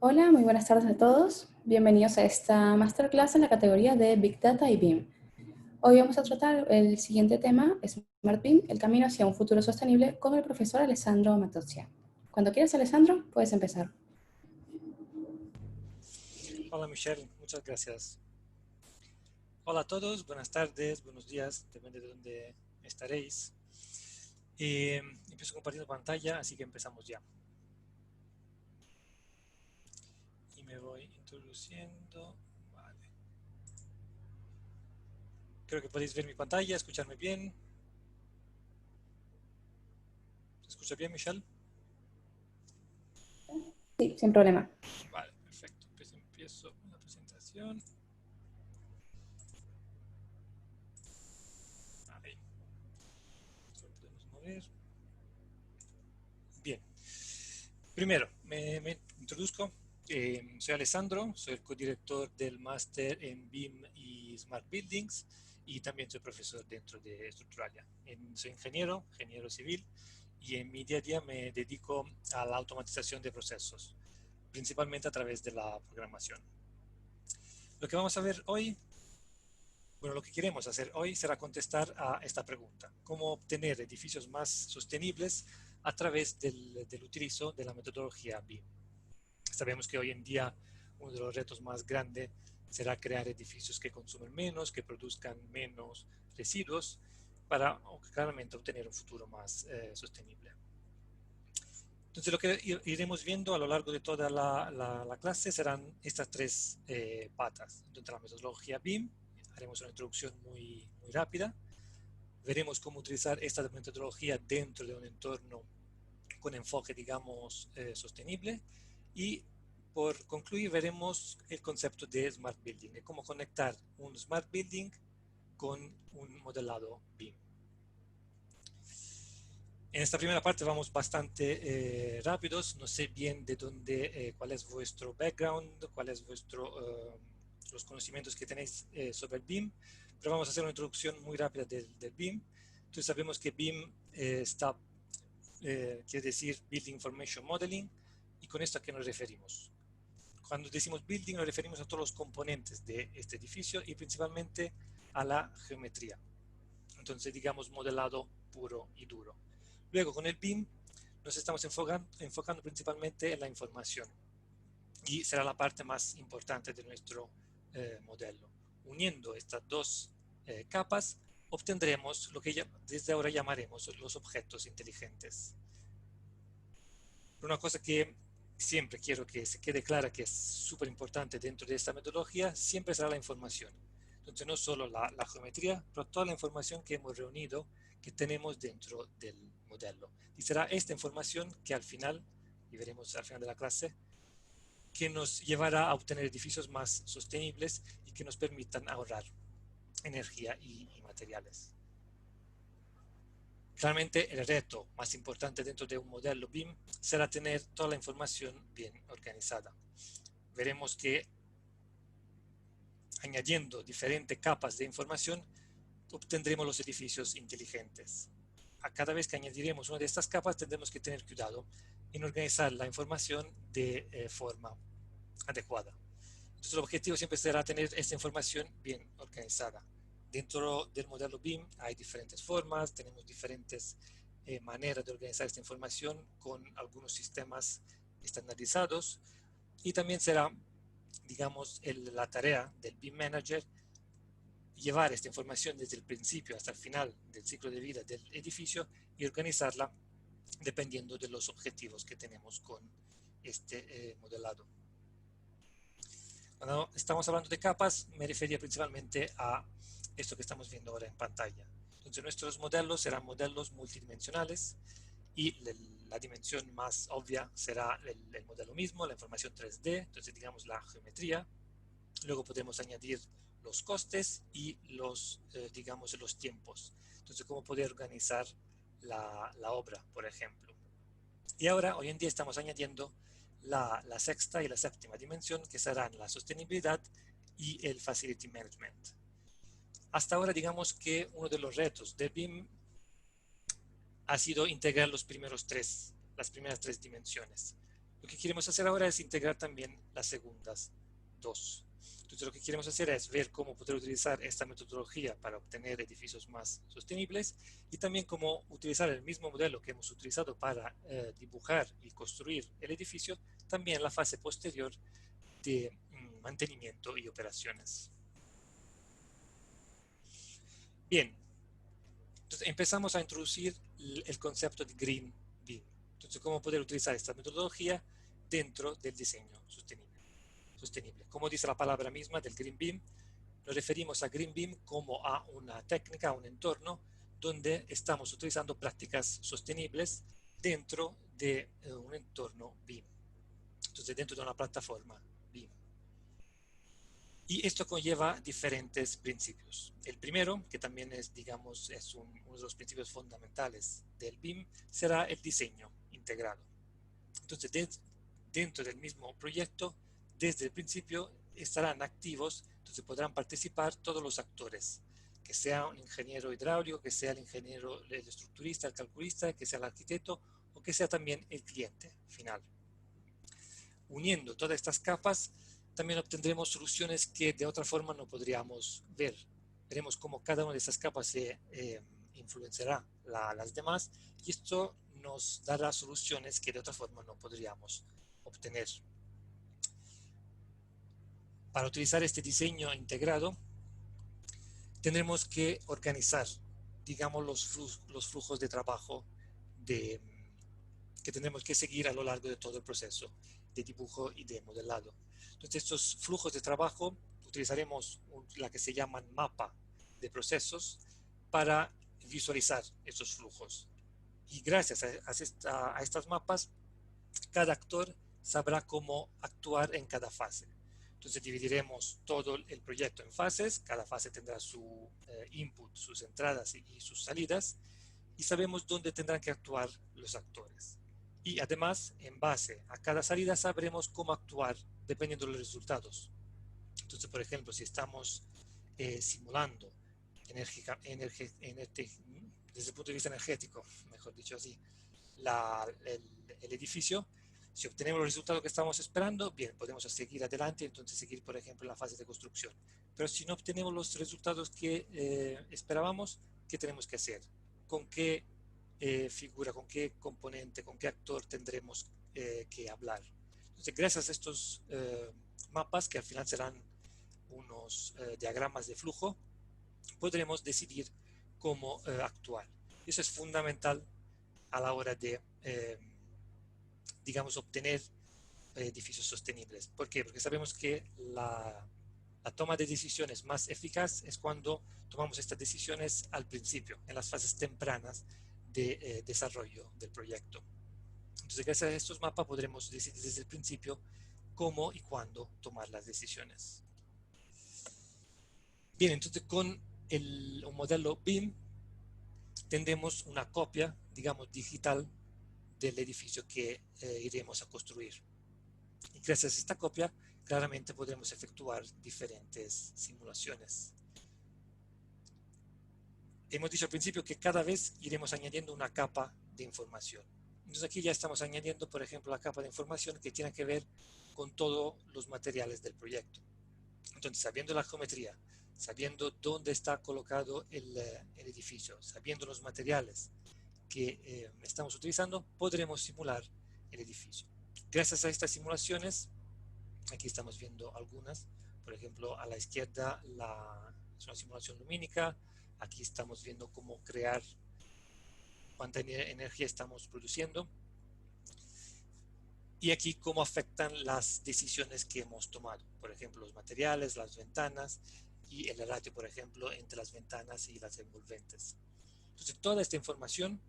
Hola, muy buenas tardes a todos. Bienvenidos a esta masterclass en la categoría de Big Data y BIM. Hoy vamos a tratar el siguiente tema, Smart BIM, el camino hacia un futuro sostenible, con el profesor Alessandro Matozia. Cuando quieras, Alessandro, puedes empezar. Hola Michelle, muchas gracias. Hola a todos, buenas tardes, buenos días, depende de dónde estaréis. Empiezo compartiendo pantalla, así que empezamos ya. Y me voy introduciendo. Vale. Creo que podéis ver mi pantalla, escucharme bien. ¿Se escucha bien, Michelle? Sí, sin problema. Vale, perfecto. Pues empiezo la presentación. Ahí, esto lo podemos mover. Bien. Primero, me introduzco. Soy Alessandro, soy el codirector del máster en BIM y Smart Buildings y también soy profesor dentro de Structuralia. Soy ingeniero civil, y en mi día a día me dedico a la automatización de procesos, principalmente a través de la programación. Lo que vamos a ver hoy, bueno, lo que queremos hacer hoy será contestar a esta pregunta: ¿cómo obtener edificios más sostenibles a través del utilizo de la metodología BIM? Sabemos que hoy en día uno de los retos más grandes será crear edificios que consumen menos, que produzcan menos residuos, para claramente obtener un futuro más sostenible. Entonces, lo que iremos viendo a lo largo de toda la clase serán estas tres patas. Dentro de la metodología BIM, haremos una introducción muy rápida. Veremos cómo utilizar esta metodología dentro de un entorno con enfoque, digamos, sostenible. Y por concluir, veremos el concepto de Smart Building, de cómo conectar un Smart Building con un modelado BIM. En esta primera parte vamos bastante rápidos. No sé bien de dónde, cuál es vuestro background, cuál es los conocimientos que tenéis sobre el BIM, pero vamos a hacer una introducción muy rápida del BIM. Entonces sabemos que BIM quiere decir Building Information Modeling, y con esto a qué nos referimos. Cuando decimos building nos referimos a todos los componentes de este edificio y principalmente a la geometría. Entonces, digamos, modelado puro y duro. Luego, con el BIM nos estamos enfocando principalmente en la información, y será la parte más importante de nuestro modelo. Uniendo estas dos capas, obtendremos lo que desde ahora llamaremos los objetos inteligentes. Una cosa que siempre quiero que se quede clara, que es súper importante dentro de esta metodología, siempre será la información. Entonces, no solo la geometría, pero toda la información que hemos reunido, que tenemos dentro del modelo. Y será esta información que al final, y veremos al final de la clase, que nos llevará a obtener edificios más sostenibles y que nos permitan ahorrar energía y materiales. Claramente el reto más importante dentro de un modelo BIM será tener toda la información bien organizada. Veremos que añadiendo diferentes capas de información obtendremos los edificios inteligentes. A cada vez que añadiremos una de estas capas tendremos que tener cuidado en organizar la información de forma adecuada. Entonces el objetivo siempre será tener esta información bien organizada. Dentro del modelo BIM hay diferentes formas, tenemos diferentes maneras de organizar esta información con algunos sistemas estandarizados, y también será, digamos, la tarea del BIM Manager llevar esta información desde el principio hasta el final del ciclo de vida del edificio y organizarla dependiendo de los objetivos que tenemos con este modelado. Cuando estamos hablando de capas, me refería principalmente a esto que estamos viendo ahora en pantalla. Entonces, nuestros modelos serán modelos multidimensionales, y la dimensión más obvia será el modelo mismo, la información 3D, entonces digamos la geometría. Luego podemos añadir los costes y digamos, los tiempos. Entonces, cómo poder organizar la obra, por ejemplo. Y ahora, hoy en día, estamos añadiendo la sexta y la séptima dimensión, que serán la sostenibilidad y el facility management. Hasta ahora, digamos que uno de los retos de BIM ha sido integrar las primeras tres dimensiones. Lo que queremos hacer ahora es integrar también las segundas dos. Entonces lo que queremos hacer es ver cómo poder utilizar esta metodología para obtener edificios más sostenibles y también cómo utilizar el mismo modelo que hemos utilizado para dibujar y construir el edificio, también en la fase posterior de mantenimiento y operaciones. Bien, entonces empezamos a introducir el concepto de Green BIM. Entonces, cómo poder utilizar esta metodología dentro del diseño sostenible. Como dice la palabra misma del Green BIM, nos referimos a Green BIM como a una técnica, a un entorno donde estamos utilizando prácticas sostenibles dentro de un entorno BIM. Entonces, dentro de una plataforma BIM. Y esto conlleva diferentes principios. El primero, que también es, digamos, es uno de los principios fundamentales del BIM, será el diseño integrado. Entonces, dentro del mismo proyecto, desde el principio estarán activos, entonces podrán participar todos los actores, que sea un ingeniero hidráulico, que sea el ingeniero, el estructurista, el calculista, que sea el arquitecto o que sea también el cliente final. Uniendo todas estas capas, también obtendremos soluciones que de otra forma no podríamos ver. Veremos cómo cada una de estas capas se influenciará las demás y esto nos dará soluciones que de otra forma no podríamos obtener. Para utilizar este diseño integrado, tendremos que organizar, digamos, los flujos de trabajo que tendremos que seguir a lo largo de todo el proceso de dibujo y de modelado. Entonces, estos flujos de trabajo utilizaremos la que se llaman mapa de procesos para visualizar estos flujos. Y gracias a estas mapas, cada actor sabrá cómo actuar en cada fase. Entonces dividiremos todo el proyecto en fases, cada fase tendrá su input, sus entradas y sus salidas, y sabemos dónde tendrán que actuar los actores. Y además, en base a cada salida, sabremos cómo actuar dependiendo de los resultados. Entonces, por ejemplo, si estamos simulando desde el punto de vista energético, mejor dicho así, el edificio, si obtenemos los resultados que estamos esperando, bien, podemos seguir adelante y entonces seguir, por ejemplo, en la fase de construcción. Pero si no obtenemos los resultados que esperábamos, ¿qué tenemos que hacer? ¿Con qué figura, con qué componente, con qué actor tendremos que hablar? Entonces, gracias a estos mapas, que al final serán unos diagramas de flujo, podremos decidir cómo actuar. Eso es fundamental a la hora de, digamos, obtener edificios sostenibles. ¿Por qué? Porque sabemos que la toma de decisiones más eficaz es cuando tomamos estas decisiones al principio, en las fases tempranas de desarrollo del proyecto. Entonces, gracias a estos mapas podremos decidir desde el principio cómo y cuándo tomar las decisiones. Bien, entonces con un modelo BIM tendremos una copia, digamos, digital del edificio que iremos a construir. Y gracias a esta copia, claramente podremos efectuar diferentes simulaciones. Hemos dicho al principio que cada vez iremos añadiendo una capa de información. Entonces aquí ya estamos añadiendo, por ejemplo, la capa de información que tiene que ver con todos los materiales del proyecto. Entonces, sabiendo la geometría, sabiendo dónde está colocado el edificio, sabiendo los materiales que estamos utilizando, podremos simular el edificio. Gracias a estas simulaciones, aquí estamos viendo algunas, por ejemplo, a la izquierda es una simulación lumínica, aquí estamos viendo cómo crear, cuánta energía estamos produciendo, y aquí cómo afectan las decisiones que hemos tomado, por ejemplo, los materiales, las ventanas y el ratio, por ejemplo, entre las ventanas y las envolventes. Entonces, toda esta información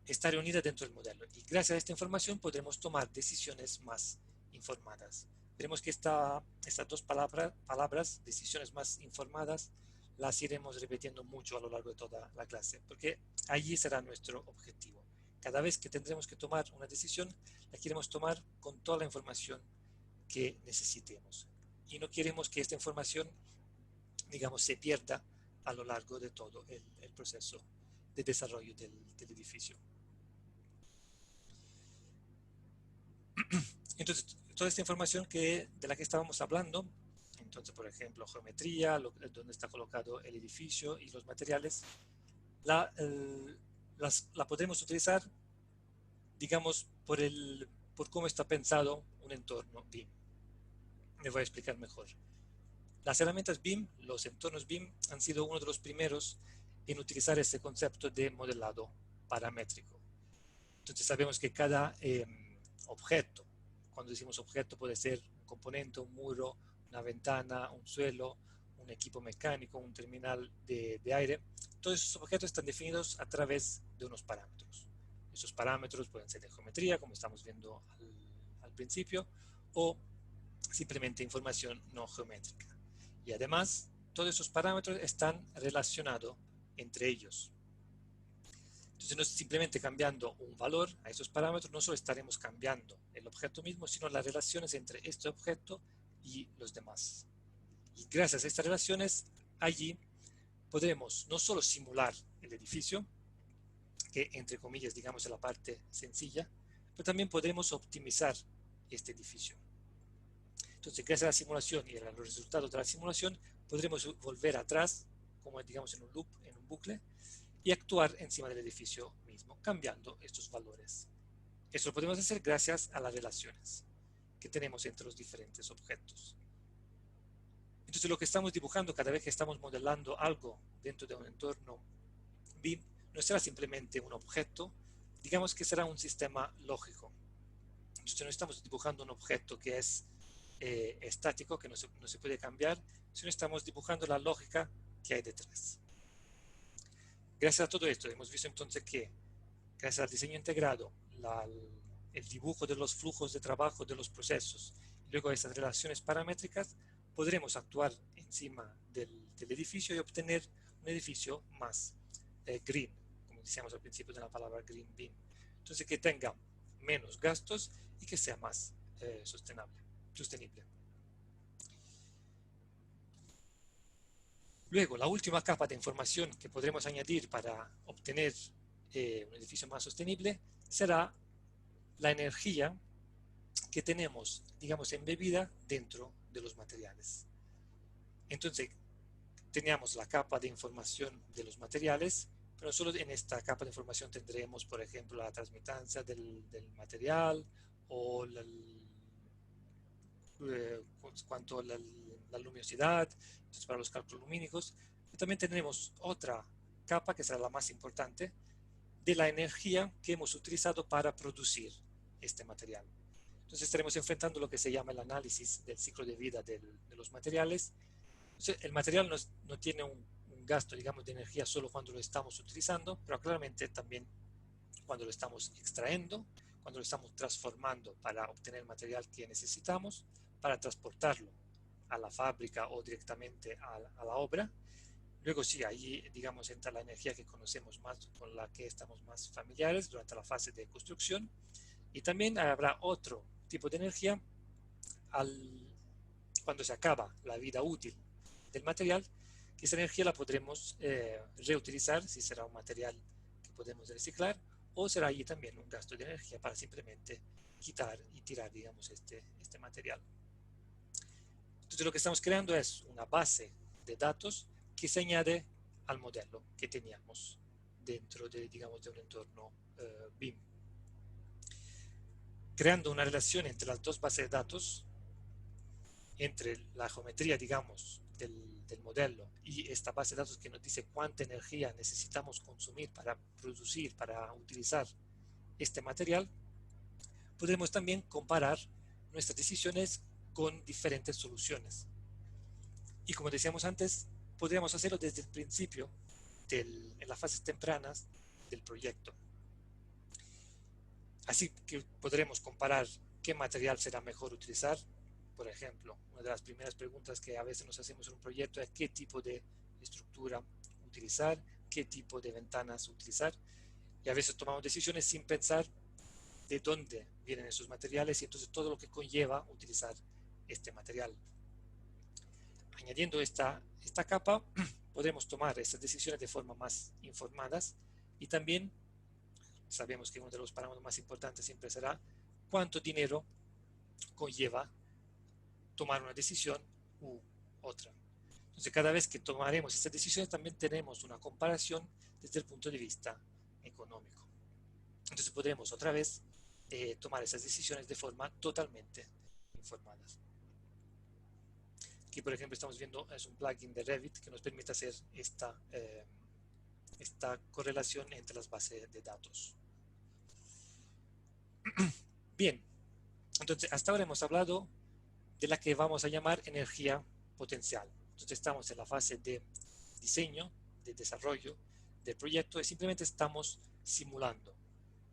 está reunida dentro del modelo y gracias a esta información podremos tomar decisiones más informadas. Veremos que estas dos palabras, decisiones más informadas, las iremos repitiendo mucho a lo largo de toda la clase, porque allí será nuestro objetivo. Cada vez que tendremos que tomar una decisión, la queremos tomar con toda la información que necesitemos. Y no queremos que esta información, digamos, se pierda a lo largo de todo el proceso de desarrollo del edificio. Entonces, toda esta información de la que estábamos hablando, entonces, por ejemplo, geometría, dónde está colocado el edificio y los materiales, la, la podremos utilizar, digamos, por cómo está pensado un entorno BIM. Me voy a explicar mejor. Las herramientas BIM, los entornos BIM, han sido uno de los primeros en utilizar este concepto de modelado paramétrico. Entonces sabemos que cada objeto, cuando decimos objeto, puede ser un componente, un muro, una ventana, un suelo, un equipo mecánico, un terminal de aire. Todos esos objetos están definidos a través de unos parámetros. Esos parámetros pueden ser de geometría, como estamos viendo al principio, o simplemente información no geométrica. Y además, todos esos parámetros están relacionados entre ellos. Entonces, no es simplemente cambiando un valor a esos parámetros, no solo estaremos cambiando el objeto mismo, sino las relaciones entre este objeto y los demás. Y gracias a estas relaciones, allí podremos no solo simular el edificio, que entre comillas, digamos, es la parte sencilla, pero también podremos optimizar este edificio. Entonces, gracias a la simulación y a los resultados de la simulación, podremos volver atrás, como digamos en un loop, en un bucle, y actuar encima del edificio mismo, cambiando estos valores. Eso lo podemos hacer gracias a las relaciones que tenemos entre los diferentes objetos. Entonces, lo que estamos dibujando cada vez que estamos modelando algo dentro de un entorno BIM no será simplemente un objeto, digamos que será un sistema lógico. Entonces, no estamos dibujando un objeto que es estático, que no se puede cambiar, sino estamos dibujando la lógica que hay detrás. Gracias a todo esto, hemos visto entonces que gracias al diseño integrado, el dibujo de los flujos de trabajo de los procesos, y luego esas relaciones paramétricas, podremos actuar encima del edificio y obtener un edificio más green, como decíamos al principio de la palabra green BIM. Entonces, que tenga menos gastos y que sea más sostenible. Luego, la última capa de información que podremos añadir para obtener un edificio más sostenible será la energía que tenemos, digamos, embebida dentro de los materiales. Entonces, teníamos la capa de información de los materiales, pero solo en esta capa de información tendremos, por ejemplo, la transmitancia del material o cuanto a la luminosidad, entonces para los cálculos lumínicos. Y también tendremos otra capa que será la más importante de la energía que hemos utilizado para producir este material. Entonces estaremos enfrentando lo que se llama el análisis del ciclo de vida de los materiales. Entonces, el material no tiene un gasto, digamos, de energía solo cuando lo estamos utilizando, pero claramente también cuando lo estamos extrayendo, cuando lo estamos transformando para obtener el material que necesitamos, para transportarlo a la fábrica o directamente a la obra. Luego sí, ahí digamos entra la energía que conocemos más, con la que estamos más familiares durante la fase de construcción. Y también habrá otro tipo de energía cuando se acaba la vida útil del material, que esa energía la podremos reutilizar si será un material que podemos reciclar, o será allí también un gasto de energía para simplemente quitar y tirar, digamos, este material. Entonces lo que estamos creando es una base de datos que se añade al modelo que teníamos dentro de, digamos, de un entorno BIM. Creando una relación entre las dos bases de datos, entre la geometría, digamos, del modelo y esta base de datos que nos dice cuánta energía necesitamos consumir para producir, para utilizar este material, podremos también comparar nuestras decisiones con diferentes soluciones. Y como decíamos antes, podríamos hacerlo desde el principio, en las fases tempranas del proyecto. Así que podremos comparar qué material será mejor utilizar. Por ejemplo, una de las primeras preguntas que a veces nos hacemos en un proyecto es qué tipo de estructura utilizar, qué tipo de ventanas utilizar. Y a veces tomamos decisiones sin pensar de dónde vienen esos materiales y entonces todo lo que conlleva utilizar este material. Añadiendo esta capa, podremos tomar estas decisiones de forma más informadas y también sabemos que uno de los parámetros más importantes siempre será cuánto dinero conlleva tomar una decisión u otra. Entonces, cada vez que tomaremos estas decisiones, también tenemos una comparación desde el punto de vista económico. Entonces, podremos otra vez tomar esas decisiones de forma totalmente informada. Aquí, por ejemplo, estamos viendo, es un plugin de Revit que nos permite hacer esta correlación entre las bases de datos. Bien, entonces hasta ahora hemos hablado de la que vamos a llamar energía potencial. Entonces estamos en la fase de diseño, de desarrollo del proyecto y simplemente estamos simulando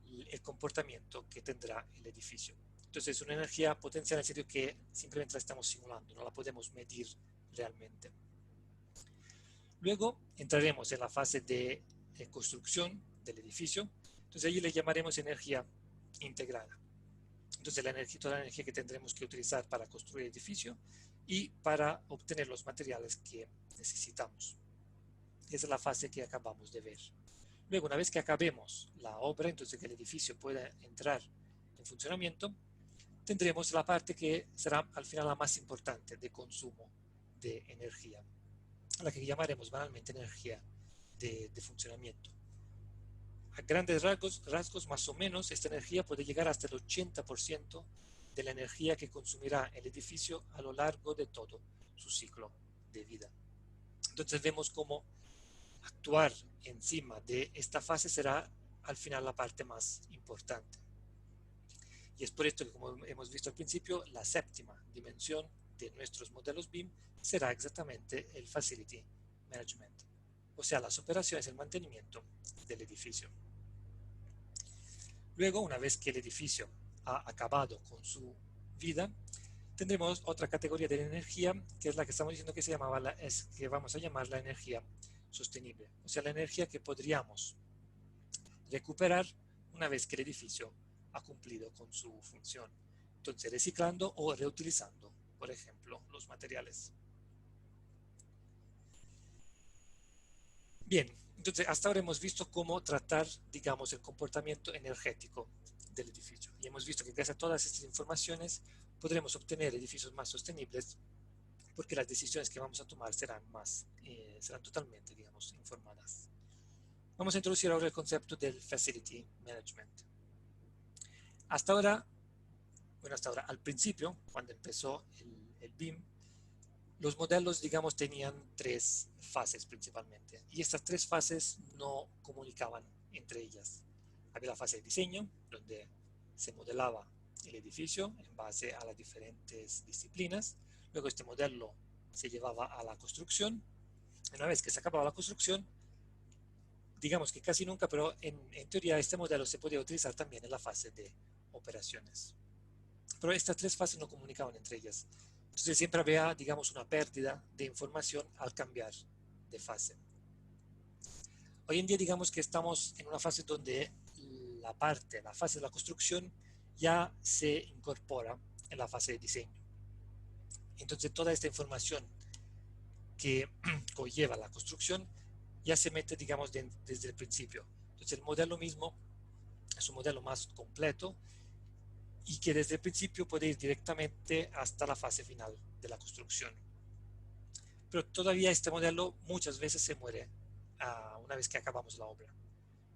el comportamiento que tendrá el edificio. Entonces es una energía potencial en el sentido que simplemente la estamos simulando, no la podemos medir realmente. Luego entraremos en la fase de construcción del edificio. Entonces allí le llamaremos energía integrada. Entonces toda la energía que tendremos que utilizar para construir el edificio y para obtener los materiales que necesitamos. Esa es la fase que acabamos de ver. Luego, una vez que acabemos la obra, entonces que el edificio pueda entrar en funcionamiento, tendremos la parte que será al final la más importante de consumo de energía, la que llamaremos banalmente energía de funcionamiento. A grandes rasgos, más o menos, esta energía puede llegar hasta el 80% de la energía que consumirá el edificio a lo largo de todo su ciclo de vida. Entonces vemos cómo actuar encima de esta fase será al final la parte más importante. Y es por esto que, como hemos visto al principio, la séptima dimensión de nuestros modelos BIM será exactamente el Facility Management, o sea, las operaciones y el mantenimiento del edificio. Luego, una vez que el edificio ha acabado con su vida, tendremos otra categoría de energía, que es la que estamos diciendo que que vamos a llamar la energía sostenible, o sea, la energía que podríamos recuperar una vez que el edificio ha cumplido con su función. Entonces, reciclando o reutilizando, por ejemplo, los materiales. Bien, entonces hasta ahora hemos visto cómo tratar, digamos, el comportamiento energético del edificio. Y hemos visto que gracias a todas estas informaciones podremos obtener edificios más sostenibles porque las decisiones que vamos a tomar serán totalmente, digamos, informadas. Vamos a introducir ahora el concepto del Facility Management. Hasta ahora, al principio, cuando empezó el BIM, los modelos, digamos, tenían tres fases principalmente. Y estas tres fases no comunicaban entre ellas. Había la fase de diseño, donde se modelaba el edificio en base a las diferentes disciplinas. Luego este modelo se llevaba a la construcción. Una vez que se acababa la construcción, digamos que casi nunca, pero en teoría este modelo se podía utilizar también en la fase de operaciones. Pero estas tres fases no comunicaban entre ellas. Entonces siempre había, digamos, una pérdida de información al cambiar de fase. Hoy en día, digamos que estamos en una fase donde la fase de la construcción ya se incorpora en la fase de diseño. Entonces toda esta información que conlleva la construcción ya se mete, digamos, desde el principio. Entonces el modelo mismo es un modelo más completo y que desde el principio puede ir directamente hasta la fase final de la construcción. Pero todavía este modelo muchas veces se muere una vez que acabamos la obra.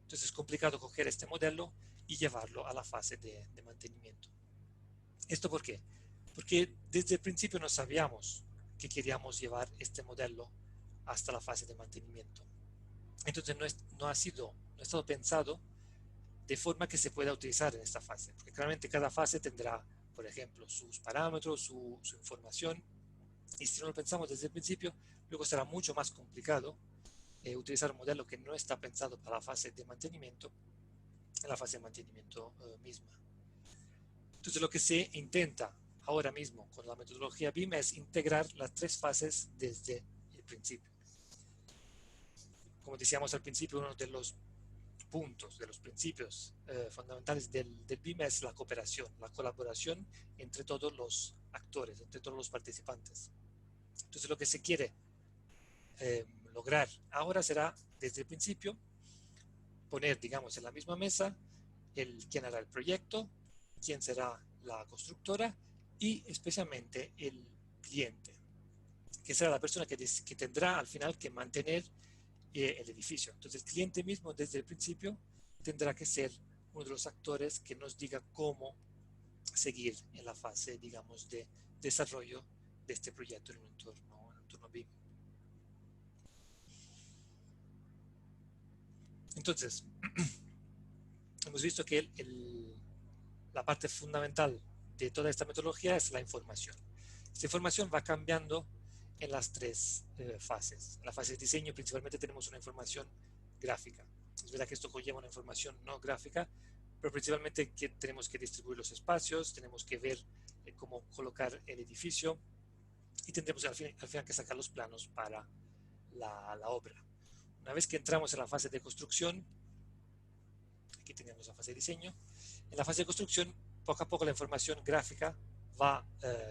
Entonces es complicado coger este modelo y llevarlo a la fase de mantenimiento. ¿Esto por qué? Porque desde el principio no sabíamos que queríamos llevar este modelo hasta la fase de mantenimiento. Entonces no ha estado pensado de forma que se pueda utilizar en esta fase, porque claramente cada fase tendrá, por ejemplo, sus parámetros, su información, y si no lo pensamos desde el principio, luego será mucho más complicado utilizar un modelo que no está pensado para la fase de mantenimiento, en la fase de mantenimiento misma. Entonces lo que se intenta ahora mismo con la metodología BIM es integrar las tres fases desde el principio. Como decíamos al principio, uno de los puntos, de los principios fundamentales del BIM es la cooperación, la colaboración entre todos los actores, entre todos los participantes. Entonces lo que se quiere lograr ahora será desde el principio poner, digamos, en la misma mesa quién hará el proyecto, quién será la constructora y especialmente el cliente, que será la persona que tendrá al final que mantener el edificio. Entonces el cliente mismo desde el principio tendrá que ser uno de los actores que nos diga cómo seguir en la fase, digamos, de desarrollo de este proyecto en un entorno BIM. Entonces, hemos visto que la parte fundamental de toda esta metodología es la información. Esta información va cambiando en las tres fases. En la fase de diseño principalmente tenemos una información gráfica. Es verdad que esto conlleva una información no gráfica, pero principalmente que tenemos que distribuir los espacios, tenemos que ver cómo colocar el edificio y tendremos al final que sacar los planos para la obra. Una vez que entramos en la fase de construcción, aquí tenemos la fase de diseño, en la fase de construcción poco a poco la información gráfica va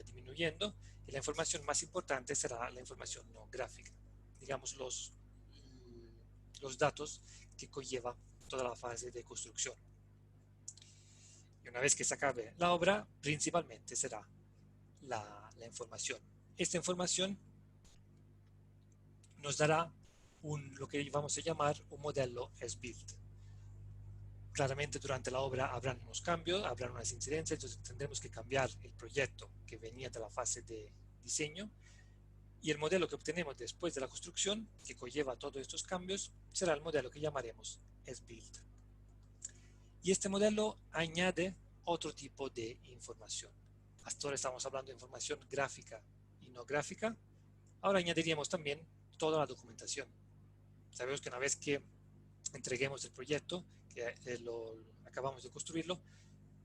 disminuyendo y la información más importante será la información no gráfica, digamos los datos que conlleva toda la fase de construcción. Y una vez que se acabe la obra, principalmente será la información. Esta información nos dará lo que vamos a llamar un modelo as-built. Claramente durante la obra habrán unos cambios, habrán unas incidencias, entonces tendremos que cambiar el proyecto que venía de la fase de diseño y el modelo que obtenemos después de la construcción, que conlleva todos estos cambios, será el modelo que llamaremos as-built. Y este modelo añade otro tipo de información. Hasta ahora estamos hablando de información gráfica y no gráfica. Ahora añadiríamos también toda la documentación. Sabemos que una vez que entreguemos el proyecto, que acabamos de construirlo,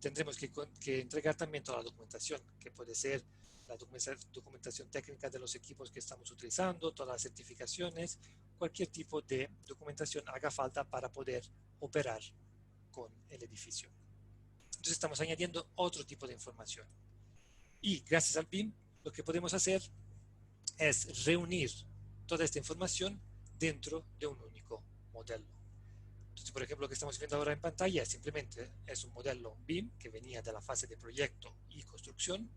tendremos que entregar también toda la documentación, que puede ser la documentación técnica de los equipos que estamos utilizando, todas las certificaciones, cualquier tipo de documentación haga falta para poder operar con el edificio. Entonces estamos añadiendo otro tipo de información. Y gracias al BIM, lo que podemos hacer es reunir toda esta información dentro de un único modelo. Entonces, por ejemplo, lo que estamos viendo ahora en pantalla simplemente es un modelo BIM que venía de la fase de proyecto y construcción.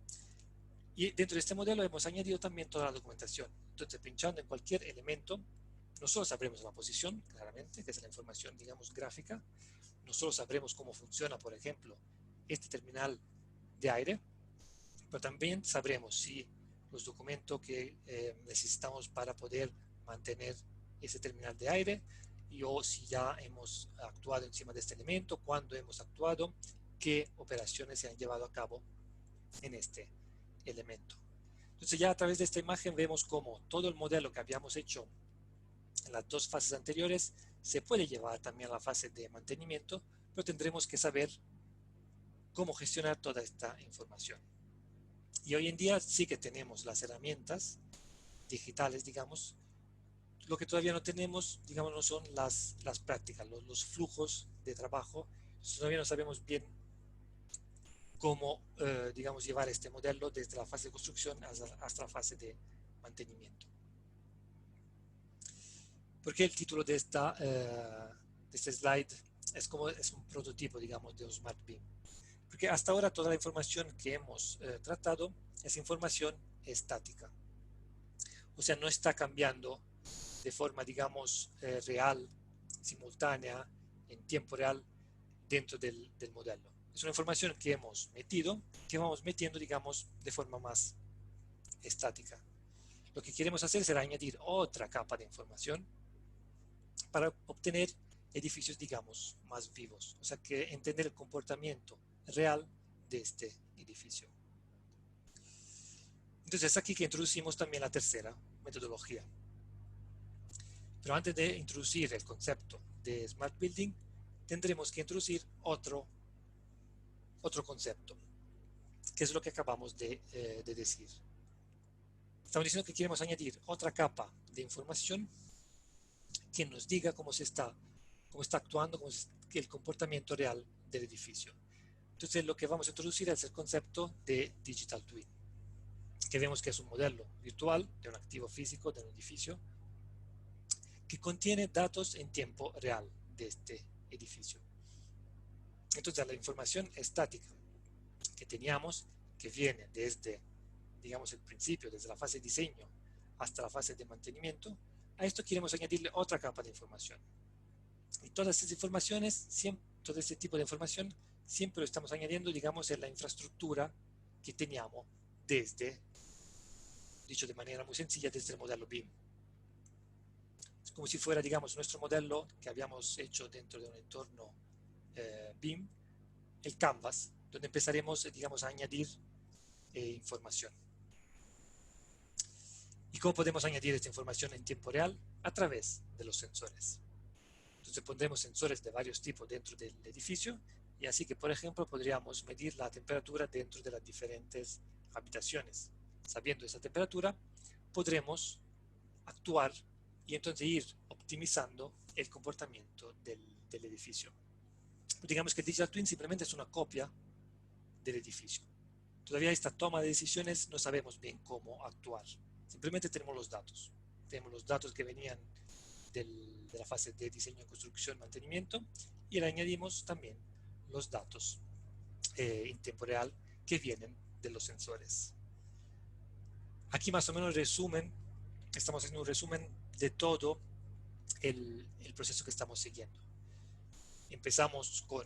Y dentro de este modelo hemos añadido también toda la documentación. Entonces, pinchando en cualquier elemento, no solo sabremos la posición, claramente, que es la información, digamos, gráfica, no solo sabremos cómo funciona, por ejemplo, este terminal de aire, pero también sabremos si los documentos que necesitamos para poder mantener ese terminal de aire o si ya hemos actuado encima de este elemento, cuándo hemos actuado, qué operaciones se han llevado a cabo en este elemento. Entonces ya a través de esta imagen vemos cómo todo el modelo que habíamos hecho en las dos fases anteriores se puede llevar también a la fase de mantenimiento, pero tendremos que saber cómo gestionar toda esta información. Y hoy en día sí que tenemos las herramientas digitales, digamos. Lo que todavía no tenemos, digamos, no son las prácticas, los flujos de trabajo. Todavía no sabemos bien cómo, digamos, llevar este modelo desde la fase de construcción hasta la fase de mantenimiento. ¿Por qué el título de este slide es un prototipo, digamos, de un Smart BIM? Porque hasta ahora toda la información que hemos tratado es información estática. O sea, no está cambiando de forma, digamos, real, simultánea, en tiempo real, dentro del modelo. Es una información que hemos metido, que vamos metiendo, digamos, de forma más estática. Lo que queremos hacer será añadir otra capa de información para obtener edificios, digamos, más vivos. O sea, que entender el comportamiento real de este edificio. Entonces es aquí que introducimos también la tercera metodología. Pero antes de introducir el concepto de Smart Building, tendremos que introducir otro concepto, que es lo que acabamos de decir. Estamos diciendo que queremos añadir otra capa de información que nos diga cómo está actuando, cómo es el comportamiento real del edificio. Entonces lo que vamos a introducir es el concepto de Digital Twin, que vemos que es un modelo virtual de un activo físico de un edificio que contiene datos en tiempo real de este edificio. Entonces la información estática que teníamos que viene desde, digamos, el principio, desde la fase de diseño hasta la fase de mantenimiento, a esto queremos añadirle otra capa de información. Y todas estas informaciones, todo este tipo de información, siempre lo estamos añadiendo, digamos, en la infraestructura que teníamos desde, dicho de manera muy sencilla, desde el modelo BIM. Es como si fuera, digamos, nuestro modelo que habíamos hecho dentro de un entorno BIM, el Canvas, donde empezaremos, digamos, a añadir información. ¿Y cómo podemos añadir esta información en tiempo real? A través de los sensores. Entonces pondremos sensores de varios tipos dentro del edificio y así que, por ejemplo, podríamos medir la temperatura dentro de las diferentes habitaciones. Sabiendo esa temperatura, podremos actuar y entonces ir optimizando el comportamiento del edificio. Digamos que el Digital Twin simplemente es una copia del edificio. Todavía esta toma de decisiones no sabemos bien cómo actuar. Simplemente tenemos los datos. Tenemos los datos que venían de la fase de diseño, construcción, mantenimiento y le añadimos también los datos en tiempo real que vienen de los sensores. Aquí más o menos estamos haciendo un resumen de todo el proceso que estamos siguiendo. Empezamos con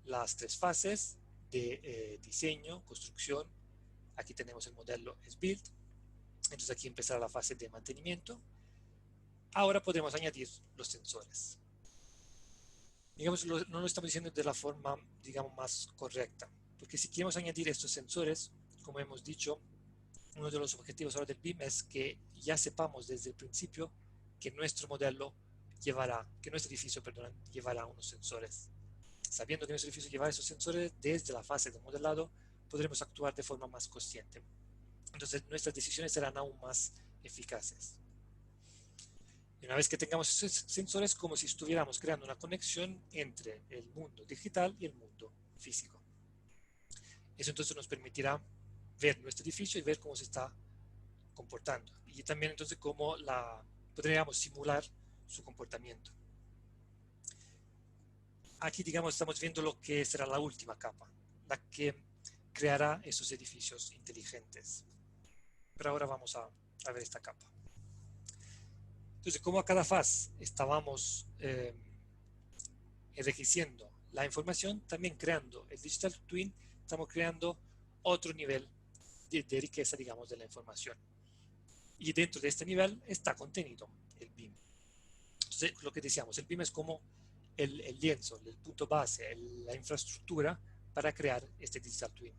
las tres fases de diseño, construcción. Aquí tenemos el modelo S-Build. Entonces aquí empezará la fase de mantenimiento. Ahora podemos añadir los sensores. Digamos, no lo estamos diciendo de la forma, digamos, más correcta. Porque si queremos añadir estos sensores, como hemos dicho, uno de los objetivos ahora del BIM es que ya sepamos desde el principio que nuestro modelo que nuestro edificio, perdón, llevará unos sensores. Sabiendo que nuestro edificio llevará esos sensores, desde la fase de modelado podremos actuar de forma más consciente. Entonces nuestras decisiones serán aún más eficaces. Y una vez que tengamos esos sensores, como si estuviéramos creando una conexión entre el mundo digital y el mundo físico. Eso entonces nos permitirá ver nuestro edificio y ver cómo se está comportando. Y también entonces cómo podríamos simular su comportamiento. Aquí, digamos, estamos viendo lo que será la última capa, la que creará esos edificios inteligentes. Pero ahora vamos a ver esta capa. Entonces, como a cada fase estábamos enriqueciendo la información, también creando el Digital Twin, estamos creando otro nivel de riqueza, digamos, de la información. Y dentro de este nivel está contenido el BIM. Entonces, lo que decíamos, el BIM es como el lienzo, el punto base, la infraestructura para crear este Digital Twin.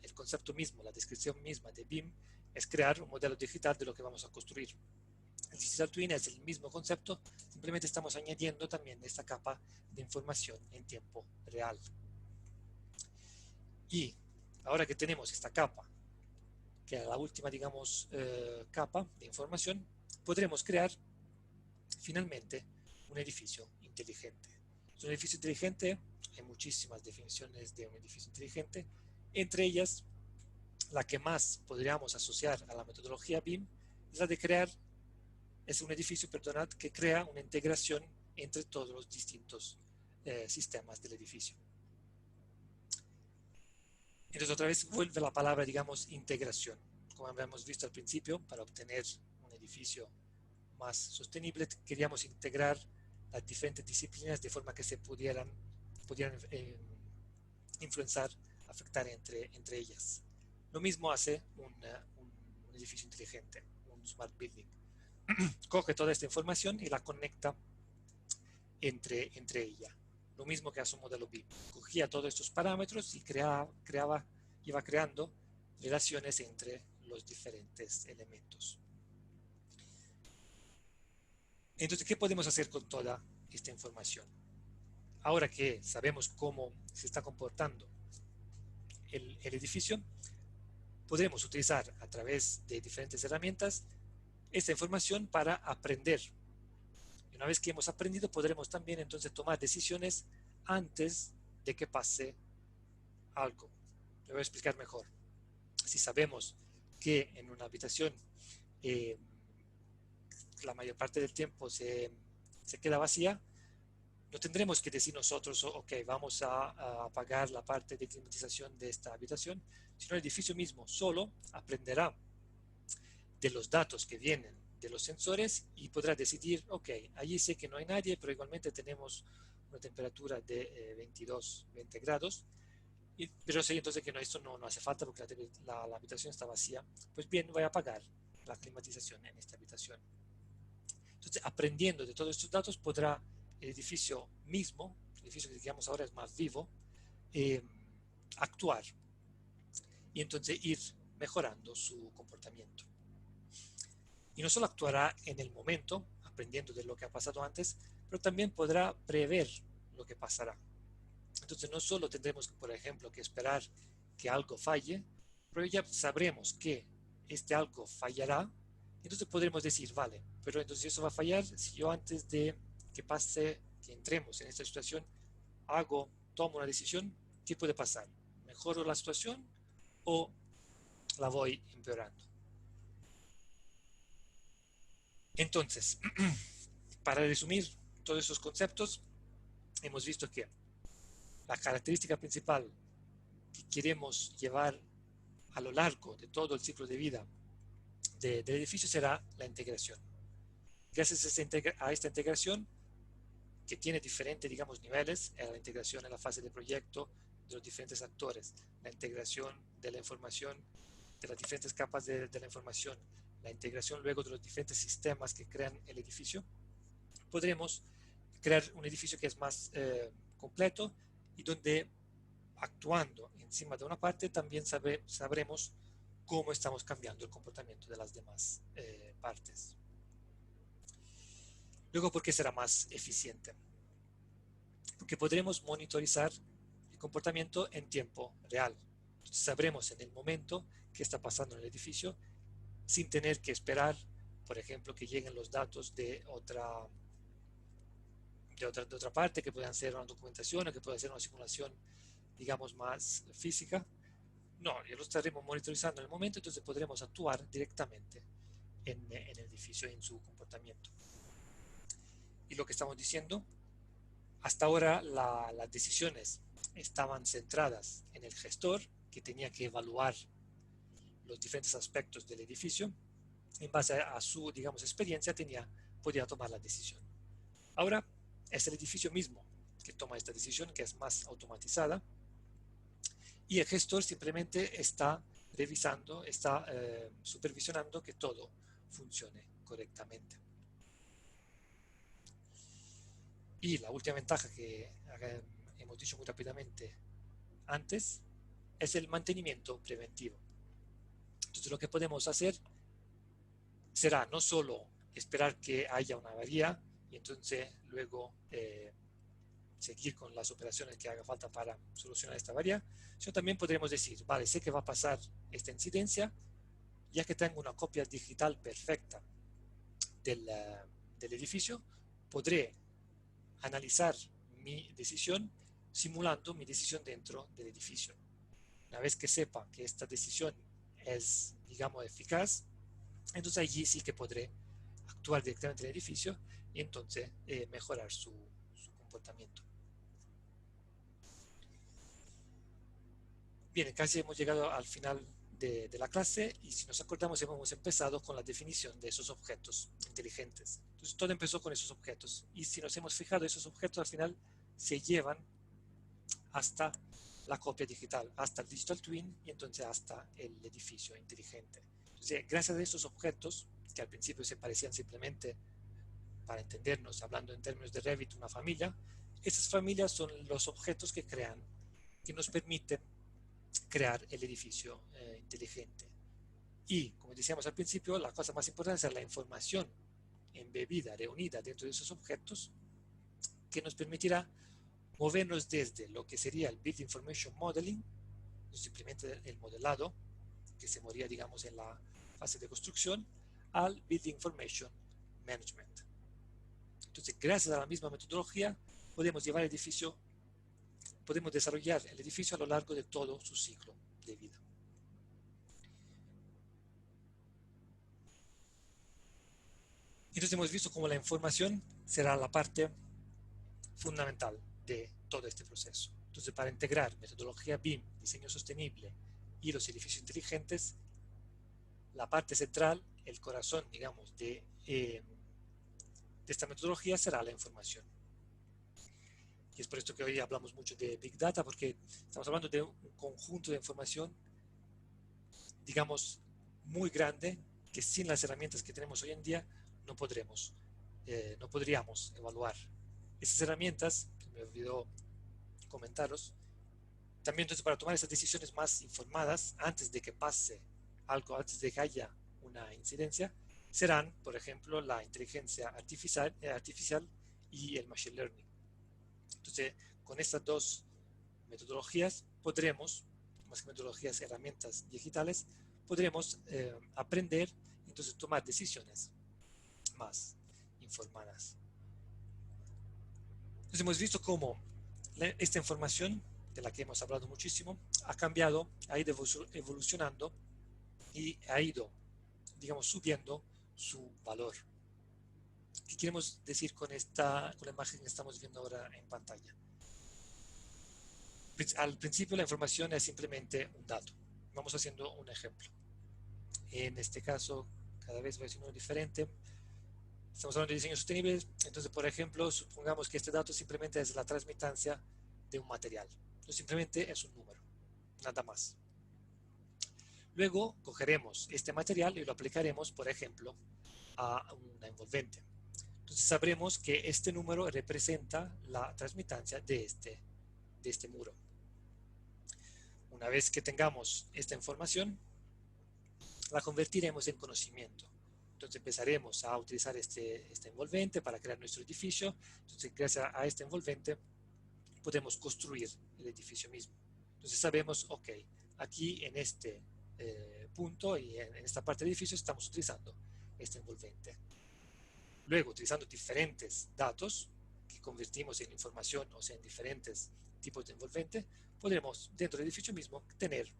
El concepto mismo, la descripción misma de BIM es crear un modelo digital de lo que vamos a construir. El Digital Twin es el mismo concepto, simplemente estamos añadiendo también esta capa de información en tiempo real. Y ahora que tenemos esta capa, que es la última, digamos, capa de información, podremos crear finalmente un edificio inteligente. Un edificio inteligente, hay muchísimas definiciones de un edificio inteligente, entre ellas la que más podríamos asociar a la metodología BIM es la de es un edificio, perdonad, que crea una integración entre todos los distintos sistemas del edificio. Entonces otra vez vuelve la palabra, digamos, integración. Como habíamos visto al principio, para obtener un edificio más sostenible, queríamos integrar las diferentes disciplinas de forma que se pudieran influenciar, afectar entre ellas. Lo mismo hace un edificio inteligente, un smart building. Coge toda esta información y la conecta entre ella. Lo mismo que hace un modelo BIM. Cogía todos estos parámetros y iba creando relaciones entre los diferentes elementos. Entonces, ¿qué podemos hacer con toda esta información? Ahora que sabemos cómo se está comportando el edificio, podremos utilizar a través de diferentes herramientas esta información para aprender. Y una vez que hemos aprendido, podremos también entonces tomar decisiones antes de que pase algo. Me voy a explicar mejor. Si sabemos que en una habitación la mayor parte del tiempo se queda vacía, no tendremos que decir nosotros, ok, vamos a apagar la parte de climatización de esta habitación, sino el edificio mismo solo aprenderá de los datos que vienen de los sensores y podrá decidir, ok, allí sé que no hay nadie, pero igualmente tenemos una temperatura de 22, 20 grados, pero sé entonces que no, esto no hace falta porque la habitación está vacía. Pues bien, voy a apagar la climatización en esta habitación. Entonces, aprendiendo de todos estos datos, podrá el edificio mismo, el edificio que digamos ahora es más vivo, eh, actuar y entonces ir mejorando su comportamiento. Y no solo actuará en el momento, aprendiendo de lo que ha pasado antes, pero también podrá prever lo que pasará. Entonces no solo tendremos, por ejemplo, que esperar que algo falle, pero ya sabremos que este algo fallará, entonces podremos decir, vale, pero entonces eso va a fallar si yo antes de que pase, que entremos en esta situación, tomo una decisión, ¿qué puede pasar? ¿Mejoro la situación o la voy empeorando? Entonces, para resumir todos esos conceptos, hemos visto que la característica principal que queremos llevar a lo largo de todo el ciclo de vida del edificio será la integración. Gracias a esta integración, que tiene diferentes, digamos, niveles, la integración en la fase de proyecto de los diferentes actores, la integración de la información, de las diferentes capas de la información, la integración luego de los diferentes sistemas que crean el edificio, podremos crear un edificio que es más completo y donde actuando encima de una parte también sabremos cómo estamos cambiando el comportamiento de las demás partes. Luego, ¿por qué será más eficiente? Porque podremos monitorizar el comportamiento en tiempo real. Sabremos en el momento qué está pasando en el edificio sin tener que esperar, por ejemplo, que lleguen los datos de otra parte, que puedan ser una documentación o que pueda ser una simulación, digamos, más física. No, ya lo estaremos monitorizando en el momento, entonces podremos actuar directamente en el edificio, en su comportamiento. Y lo que estamos diciendo, hasta ahora las decisiones estaban centradas en el gestor, que tenía que evaluar los diferentes aspectos del edificio. En base a su, digamos, experiencia, podía tomar la decisión. Ahora es el edificio mismo que toma esta decisión, que es más automatizada, y el gestor simplemente está revisando, está supervisionando que todo funcione correctamente. Y la última ventaja que hemos dicho muy rápidamente antes es el mantenimiento preventivo. Entonces lo que podemos hacer será no solo esperar que haya una avería y entonces luego seguir con las operaciones que haga falta para solucionar esta avería, sino también podremos decir, vale, sé que va a pasar esta incidencia, ya que tengo una copia digital perfecta del edificio, podré analizar mi decisión simulando mi decisión dentro del edificio. Una vez que sepa que esta decisión es, digamos, eficaz, entonces allí sí que podré actuar directamente en el edificio y entonces mejorar su comportamiento. Bien, casi hemos llegado al final de la clase y si nos acordamos hemos empezado con la definición de esos objetos inteligentes. Entonces todo empezó con esos objetos y si nos hemos fijado, esos objetos al final se llevan hasta la copia digital, hasta el digital twin y entonces hasta el edificio inteligente. Entonces, gracias a esos objetos, que al principio se parecían simplemente, para entendernos, hablando en términos de Revit, una familia, esas familias son los objetos que nos permiten crear el edificio inteligente. Y, como decíamos al principio, la cosa más importante es la información embebida, reunida dentro de esos objetos, que nos permitirá movernos desde lo que sería el Build Information Modeling, simplemente el modelado, que se moría, digamos, en la fase de construcción, al Build Information Management. Entonces, gracias a la misma metodología, podemos llevar el edificio, podemos desarrollar el edificio a lo largo de todo su ciclo de vida. Entonces hemos visto cómo la información será la parte fundamental de todo este proceso. Entonces, para integrar metodología BIM, diseño sostenible y los edificios inteligentes, la parte central, el corazón, digamos, de esta metodología será la información. Y es por esto que hoy hablamos mucho de Big Data, porque estamos hablando de un conjunto de información, digamos, muy grande, que sin las herramientas que tenemos hoy en día no no podríamos evaluar. Esas herramientas, me olvidó comentaros, también entonces para tomar esas decisiones más informadas, antes de que pase algo, antes de que haya una incidencia, serán, por ejemplo, la inteligencia artificial y el machine learning. Entonces, con estas dos metodologías podremos, más que metodologías, herramientas digitales, podremos aprender, entonces tomar decisiones más informadas. Entonces hemos visto cómo esta información, de la que hemos hablado muchísimo, ha cambiado, ha ido evolucionando y ha ido, digamos, subiendo su valor. ¿Qué queremos decir con con la imagen que estamos viendo ahora en pantalla? Al principio la información es simplemente un dato. Vamos haciendo un ejemplo. En este caso, cada vez voy a decir uno diferente. Estamos hablando de diseño sostenible, entonces, por ejemplo, supongamos que este dato simplemente es la transmitancia de un material. Entonces, simplemente es un número, nada más. Luego, cogeremos este material y lo aplicaremos, por ejemplo, a una envolvente. Entonces, sabremos que este número representa la transmitancia de este muro. Una vez que tengamos esta información, la convertiremos en conocimiento. Entonces empezaremos a utilizar este envolvente para crear nuestro edificio. Entonces, gracias a este envolvente podemos construir el edificio mismo. Entonces sabemos, ok, aquí en este punto y en esta parte del edificio estamos utilizando este envolvente. Luego, utilizando diferentes datos que convertimos en información, o sea, en diferentes tipos de envolvente, podremos dentro del edificio mismo tener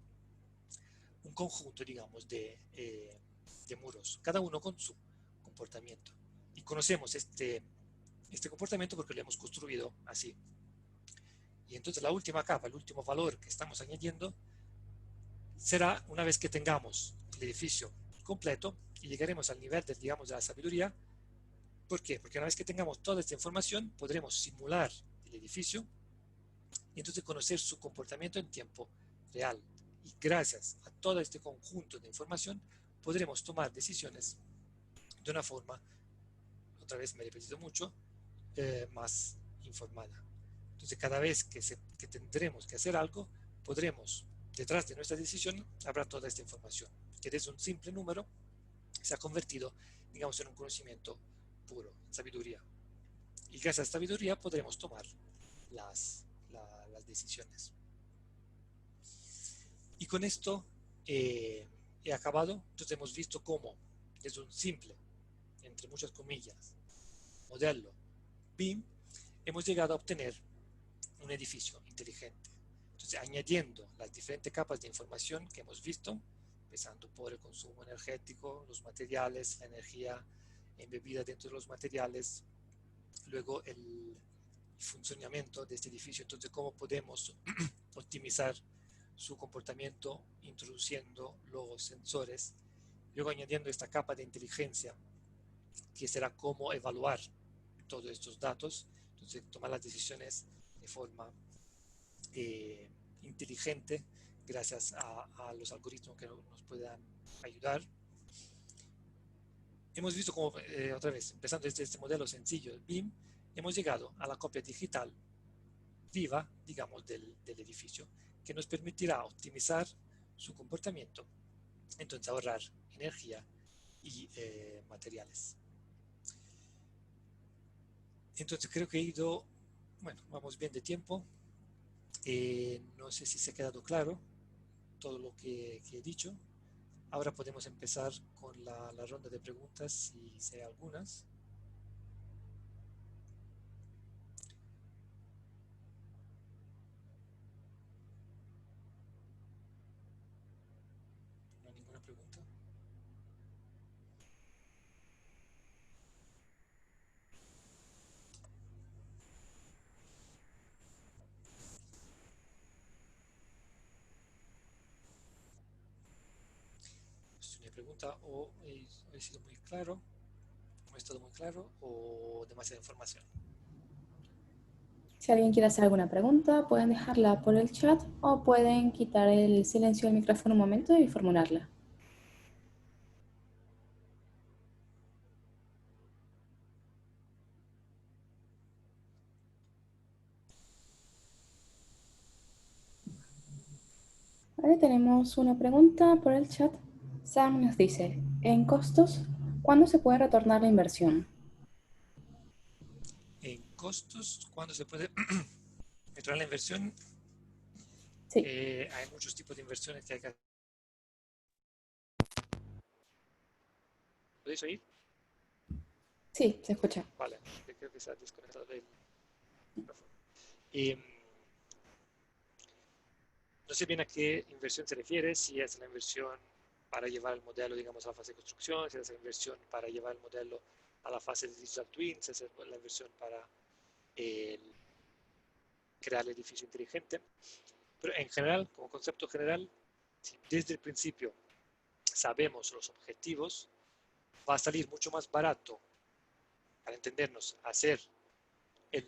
un conjunto, digamos, de muros, cada uno con su comportamiento. Y conocemos este comportamiento porque lo hemos construido así. Y entonces la última capa, el último valor que estamos añadiendo, será una vez que tengamos el edificio completo y llegaremos al nivel digamos, de la sabiduría. ¿Por qué? Porque una vez que tengamos toda esta información, podremos simular el edificio y entonces conocer su comportamiento en tiempo real. Y gracias a todo este conjunto de información, podremos tomar decisiones de una forma, otra vez me he repetido mucho, más informada. Entonces, cada vez que tendremos que hacer algo, podremos, detrás de nuestra decisión, habrá toda esta información, que desde un simple número se ha convertido, digamos, en un conocimiento puro, en sabiduría. Y gracias a esta sabiduría podremos tomar las decisiones. Y con esto he acabado. Entonces hemos visto cómo desde un simple, entre muchas comillas, modelo BIM, hemos llegado a obtener un edificio inteligente. Entonces, añadiendo las diferentes capas de información que hemos visto, empezando por el consumo energético, los materiales, la energía embebida dentro de los materiales, luego el funcionamiento de este edificio, entonces cómo podemos optimizar su comportamiento introduciendo los sensores, luego añadiendo esta capa de inteligencia que será cómo evaluar todos estos datos, entonces tomar las decisiones de forma inteligente gracias a los algoritmos que nos puedan ayudar. Hemos visto como, otra vez, empezando desde este modelo sencillo, BIM, hemos llegado a la copia digital viva, digamos, del edificio, que nos permitirá optimizar su comportamiento, entonces ahorrar energía y materiales. Entonces creo que he ido, bueno, vamos bien de tiempo. No sé si se ha quedado claro todo lo que he dicho. Ahora podemos empezar con la ronda de preguntas, si hay algunas. ¿No hay ninguna pregunta? pregunta o he sido muy claro, no he estado muy claro o demasiada información. Si alguien quiere hacer alguna pregunta, pueden dejarla por el chat o pueden quitar el silencio del micrófono un momento y formularla. Vale, tenemos una pregunta por el chat. Sam nos dice, en costos, ¿cuándo se puede retornar la inversión? En costos, ¿cuándo se puede retornar la inversión? Sí, Hay muchos tipos de inversiones que hay que hacer. ¿Podéis oír? sí, se escucha. Vale, creo que se ha desconectado el micrófono. Eh, no sé bien a qué inversión se refiere, si es la inversión para llevar el modelo, digamos, a la fase de construcción, si es la inversión para llevar el modelo a la fase de digital twin, si es la inversión para eh, crear el edificio inteligente. Pero en general, como concepto general, si desde el principio sabemos los objetivos, va a salir mucho más barato, para entendernos, hacer el,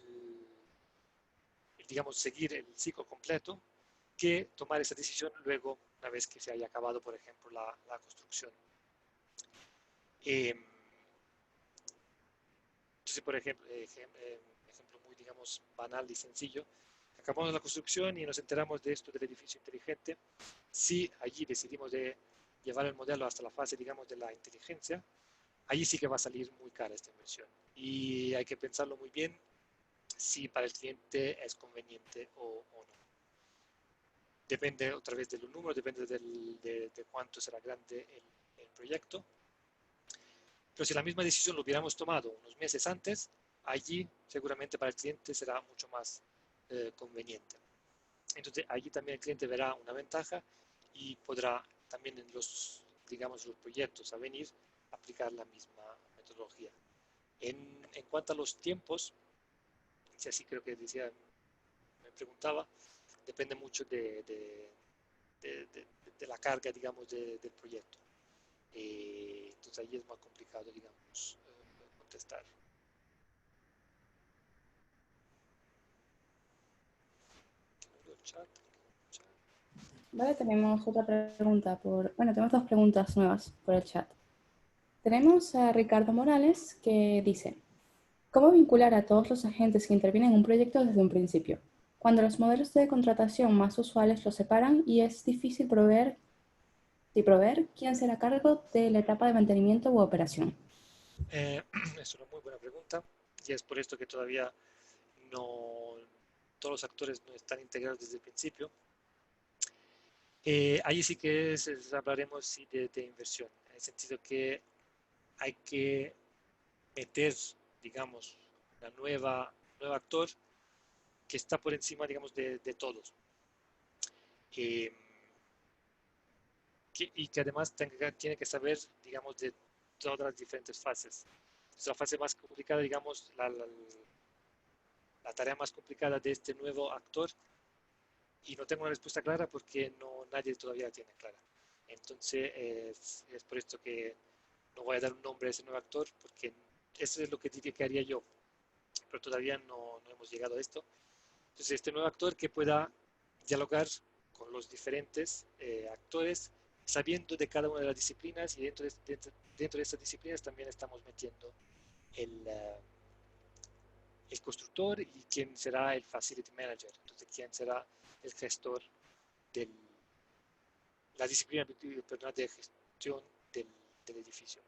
digamos, seguir el ciclo completo que tomar esa decisión luego, una vez que se haya acabado, por ejemplo, la construcción. Eh, entonces, por ejemplo, ejemplo muy, digamos, banal y sencillo, acabamos la construcción y nos enteramos de esto del edificio inteligente. Si allí decidimos de llevar el modelo hasta la fase, digamos, de la inteligencia, allí sí que va a salir muy cara esta inversión. Y hay que pensarlo muy bien si para el cliente es conveniente o no. Depende otra vez de los números, depende de cuánto será grande el proyecto. Pero si la misma decisión lo hubiéramos tomado unos meses antes, allí seguramente para el cliente será mucho más conveniente. Entonces allí también el cliente verá una ventaja y podrá también en los, digamos, los proyectos a venir aplicar la misma metodología. En cuanto a los tiempos, si así creo que decía, me preguntaba, depende mucho de la carga, digamos, del proyecto. Entonces ahí es más complicado, digamos, contestar. Chat, chat. Vale, tenemos otra pregunta bueno, tenemos dos preguntas nuevas por el chat. Tenemos a Ricardo Morales que dice, ¿cómo vincular a todos los agentes que intervienen en un proyecto desde un principio? Cuando los modelos de contratación más usuales los separan y es difícil proveer quién será a cargo de la etapa de mantenimiento u operación. Es una muy buena pregunta y es por esto que todavía no todos los actores no están integrados desde el principio. Ahí sí que hablaremos sí, de inversión, en el sentido que hay que meter, digamos, una nuevo actor que está por encima, digamos, de todos. Eh, y que además tiene que saber, digamos, de todas las diferentes fases. Entonces, la fase más complicada, digamos, la tarea más complicada de este nuevo actor, y no tengo una respuesta clara porque no, nadie todavía la tiene clara. Entonces, es por esto que no voy a dar un nombre a ese nuevo actor, porque eso es lo que diría que haría yo, pero todavía no hemos llegado a esto. Entonces, este nuevo actor que pueda dialogar con los diferentes actores, sabiendo de cada una de las disciplinas, y dentro de estas disciplinas también estamos metiendo el constructor y quién será el facility manager, entonces quién será el gestor de la disciplina de gestión del edificio.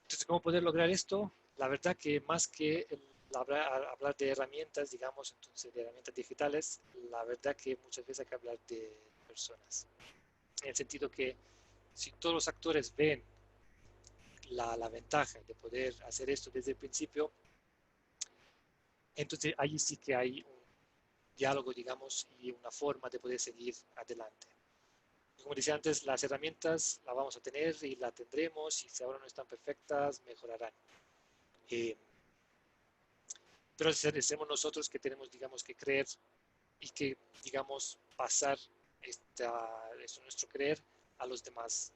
Entonces, ¿cómo poder lograr esto? La verdad que más que hablar de herramientas, digamos, entonces de herramientas digitales, la verdad que muchas veces hay que hablar de personas. En el sentido que si todos los actores ven la ventaja de poder hacer esto desde el principio, entonces ahí sí que hay un diálogo, digamos, y una forma de poder seguir adelante. Como decía antes, las herramientas las vamos a tener y las tendremos, y si ahora no están perfectas, mejorarán. Eh, pero seremos nosotros que tenemos, digamos, que creer y que, digamos, pasar eso nuestro creer a los demás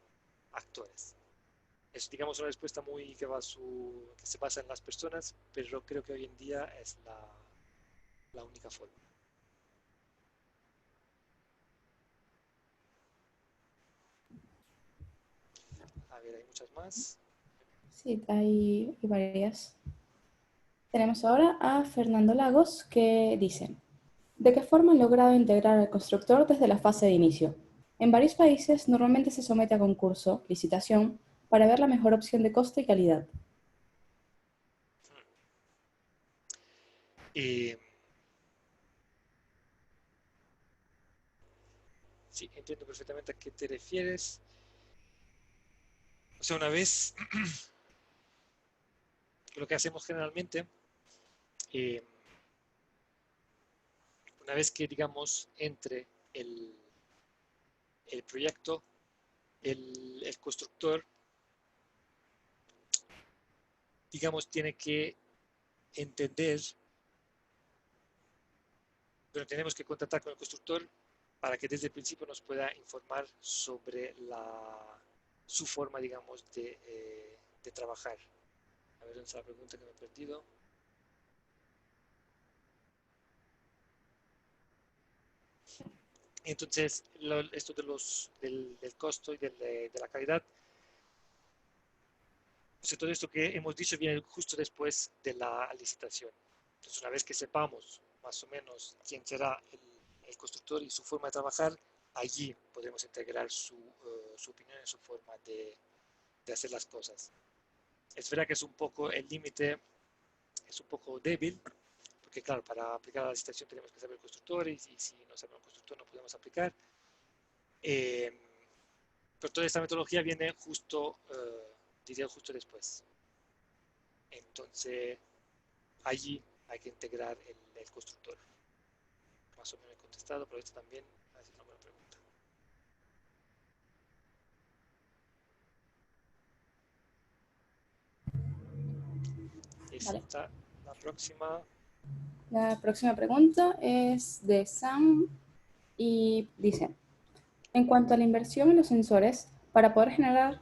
actores. Es, digamos, una respuesta muy que se basa en las personas, pero creo que hoy en día es la única forma. A ver, hay muchas más. Sí, hay varias. Tenemos ahora a Fernando Lagos que dice, ¿de qué forma han logrado integrar al constructor desde la fase de inicio? En varios países normalmente se somete a concurso, licitación, para ver la mejor opción de coste y calidad. Eh, sí, entiendo perfectamente a qué te refieres. O sea, una vez, lo que hacemos generalmente, eh, una vez que, digamos, entre el proyecto, el constructor, digamos, tiene que entender, pero tenemos que contactar con el constructor para que desde el principio nos pueda informar sobre su forma, digamos, de trabajar. A ver, ¿dónde está la pregunta que me he perdido? Entonces, esto del costo y de la calidad, pues todo esto que hemos dicho viene justo después de la licitación. Entonces, una vez que sepamos más o menos quién será el constructor y su forma de trabajar, allí podremos integrar su opinión y su forma de hacer las cosas. Es verdad que es un poco el límite, es un poco débil, porque claro, para aplicar la licitación tenemos que saber el constructor y si no sabemos el constructor no podemos aplicar. Eh, pero toda esta metodología viene justo, diría justo después. Entonces, allí hay que integrar el constructor. Más o menos he contestado, pero esto también es una buena pregunta. Vale. Esta, la próxima. La próxima pregunta es de Sam y dice, en cuanto a la inversión en los sensores, para poder generar